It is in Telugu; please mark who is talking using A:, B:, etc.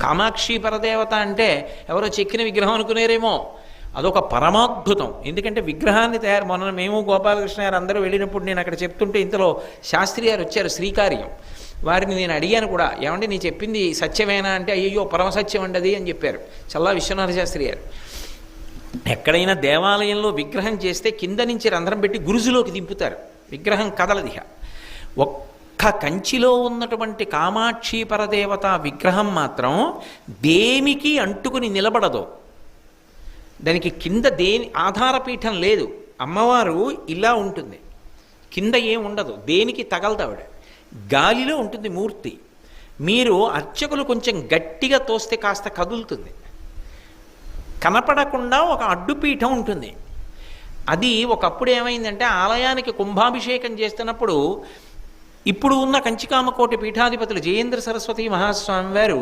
A: కామాక్షి పరదేవత అంటే ఎవరో చెక్కిన విగ్రహం అనుకునేరేమో, అదొక పరమాద్భుతం. ఎందుకంటే విగ్రహాన్ని మొన్న మేము గోపాలకృష్ణ గారు అందరూ వెళ్ళినప్పుడు నేను అక్కడ చెప్తుంటే ఇంతలో శాస్త్రి గారు వచ్చారు, శ్రీకార్యం. వారిని నేను అడిగాను కూడా, ఏమంటే నీ చెప్పింది సత్యమేనా అంటే, అయ్యో పరమసత్యం అండి అని చెప్పారు చల్లా విశ్వనాథ శాస్త్రి గారు. ఎక్కడైనా దేవాలయంలో విగ్రహం చేస్తే కింద నుంచి రంధ్రం పెట్టి గురుజులోకి దింపుతారు, విగ్రహం కదలదిహ. ఒక్క కంచిలో ఉన్నటువంటి కామాక్షి పరదేవత విగ్రహం మాత్రం దేనికి అంటుకుని నిలబడదు. దానికి కింద ఆధారపీఠం లేదు. అమ్మవారు ఇలా ఉంటుంది, కింద ఏం ఉండదు, దేనికి తగలదావిడ, గాలిలో ఉంటుంది మూర్తి. మీరు అర్చకులు కొంచెం గట్టిగా తోస్తే కాస్త కదులుతుంది. కనపడకుండా ఒక అడ్డుపీఠం ఉంటుంది. అది ఒకప్పుడు ఏమైందంటే ఆలయానికి కుంభాభిషేకం చేస్తున్నప్పుడు ఇప్పుడు ఉన్న కంచికామకోటి పీఠాధిపతులు జయేంద్ర సరస్వతి మహాస్వామి వారు